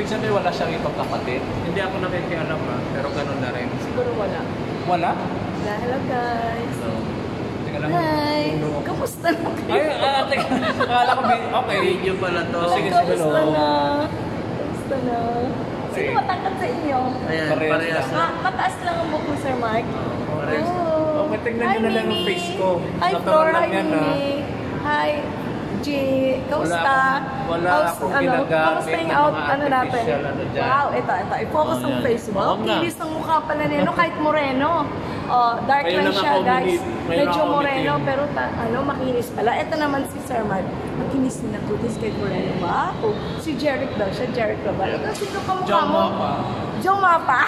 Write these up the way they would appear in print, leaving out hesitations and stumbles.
ibig sabihin wala siyang ibang kapatid? Hindi ako nakikialam ha, pero ganun na rin. Siguro wala. Wala? Hello guys. So, teka lang. Hi. Kamusta na kayo? Ay, teka. Akala ko, okay. Video pala to. Sige, sige. Kamusta na? Kamusta na? Sino matangkad sa inyo? Ayan, Parehas lang. Mataas lang ang buhok mo, Sir Mark. Parehas. Oh. Okay, tingnan nyo na lang ang face ko. Hi, Natural Flora. lang yan, ha? Hi, G. Kamusta? Wala akong ginagamit kamusta yung ng out, mga ano natin? artificial, ano dyan. Wow, ito. I-focus Oh, ang yan. face mo. Oo nga. Kilis ang mukha pala niya, no? Kahit moreno. Oh, dark Ngayon lang lang siya, ako guys. ngayon lang Medyo ako moreno, umitim. pero makinis pala. Ito naman si Sir Mark. Makinis din ako. This kay moreno. Wow. Si Jeric daw siya. Jeric Rabal. Ikaw, sino ka mukha Joe mo? Mapa. Joe Mapa.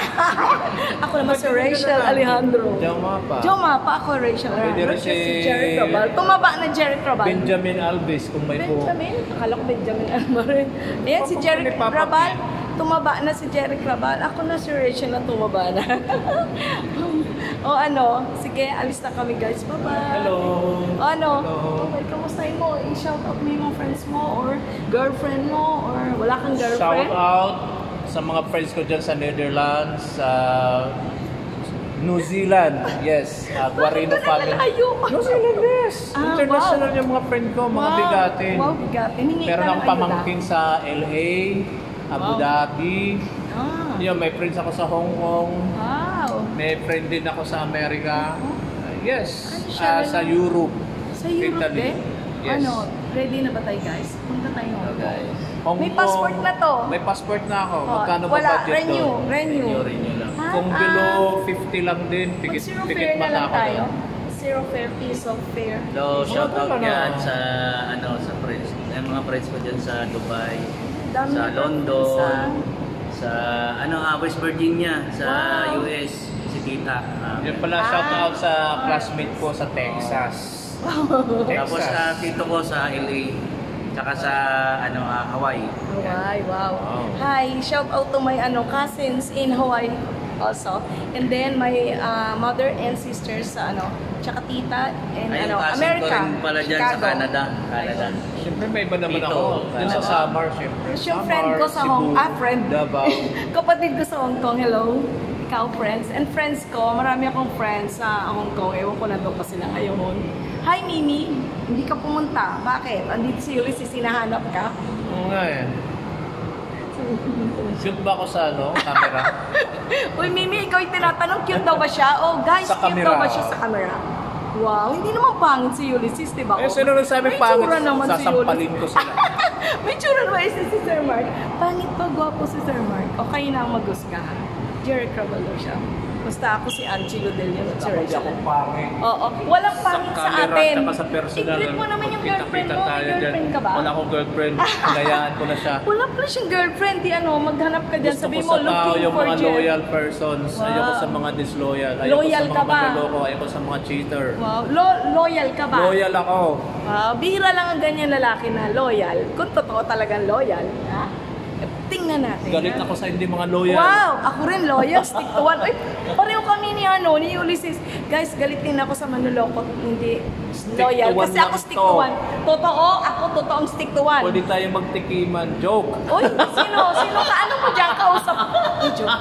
Ako naman si Rachel Alejandro. Joe Mapa. Joe Mapa, ako Rachel Pwede Alejandro. rin Siya si si- Jeric Rabal. Tumaba na Jeric Rabal. Benjamin Alves, kung may po. Benjamin? Akala ko Benjamin Almarin. Ayan, si Papa Jeric ni Papa Rabal. P. Tumaba na si Jeric Rabal. Ako na si Rachel na tumaba na. O ano, sige, alis na kami guys. Bye-bye. Hello. O ano, Hello. okay, kamustahin mo? I-shout out mo yung mga friends mo or girlfriend mo or wala kang Shout girlfriend? out sa mga friends ko dyan sa Netherlands, sa New Zealand, yes, Guarino Bakit family. nalalayo? New Zealand, yes. Ah, International wow. yung mga friend ko, mga bigatin. Wow, bigatin. Hingi Meron ka akong ng ayuda. pamangkin sa LA, Abu Wow. Dhabi. Ah, Yun, may friends ako sa Hong Kong. wow. May friend din ako sa Amerika. Yes, Ano siya, sa Europe. Sa Europe Italy. din? Yes. Ano, ready na ba tayo guys? Punta tayo Hong Kong. Guys. Hong May Kong. passport na to. May passport na ako. Oh, Magkano ba wala, budget renew, doon? renew. Renew lang. Ha? Kung below 50 lang din, Mag-zero pikit fare na mata lang ako tayo. doon. Zero fare, piece of fare. So, shoutout Ano? yan sa sa friends. Yung mga friends ko dyan sa Dubai, Dami sa na London, sa West Virginia, sa Wow. US, si Tita. Yan pala, shout out sa classmate ko sa Texas. Tapos tito ko sa LA, tsaka sa Hawaii. Hawaii, wow. Wow. Hi, shout out to my cousins in Hawaii also. And then my mother and sisters sa tsaka tita in Ay, yung cousin America. ko rin pala dyan sa Chicago. Canada. Siyempre may iba naman Dito, ako. Dun sa Canada. Samar, siyempre. Tapos yung friend ko sa Hong Kong, friend. Davao. Kapatid ko sa Hong Kong, hello. Ikaw, friends. And friends ko, marami akong friends sa Hong Kong. Ewan ko na doon pa sila ngayon. Hi, Mimi. Hindi ka pumunta. Bakit? Andito si Ulysses, hinahanap ka. Oo nga eh. Shoot ba ako sa camera? Uy, Mimi, ikaw yung tinatanong, cute daw ba siya? Oh, guys, Sa cute camera. daw ba siya sa camera? Wow, hindi naman pangit si Ulysses, di ba? Eh, sino nagsabi May pangit? tsura naman si Sasampalin ko Ulysses. sila. May tsura naman si Sir Mark. Pangit ba, gwapo si Sir Mark? O kayo na ang mag-husgahan. Jerry Cravalo siya. Basta ako si Angelo Del Leon at si Hindi Rachel. ako pangit. Oo, walang pangit sa camera, atin. saka sa personal. I-greet mo naman yung girlfriend mo. Kita-kita May tayo dyan. girlfriend ka ba? Wala akong girlfriend. Hinayaan ko na siya. Wala pala siyang girlfriend. Di maghanap ka dyan. Gusto Sabi ko mo, sa tao looking yung for mga Jerry. loyal persons. Wow. Ayoko sa mga disloyal. Ayoko Loyal sa ka mga ba? manloloko. Ayoko sa mga cheater. Wow, loyal ka ba? Loyal ako. Wow, bihira lang ang ganyan lalaki na loyal. Kung totoo talagang loyal, ha? Tingnan natin. Galit ha? ako sa hindi mga loyal. Wow! Ako rin loyal. Stick to one. Uy, pareho kami ni Ulysses. Guys, galitin ako sa manloloko. Hindi Stick loyal. to one Kasi lang ako stick to. to one. Totoo, ako totoong stick to one. Pwede tayo magtikiman. Joke. Uy, sino? Sino ka? Ano mo dyan kausap? Uy, joke.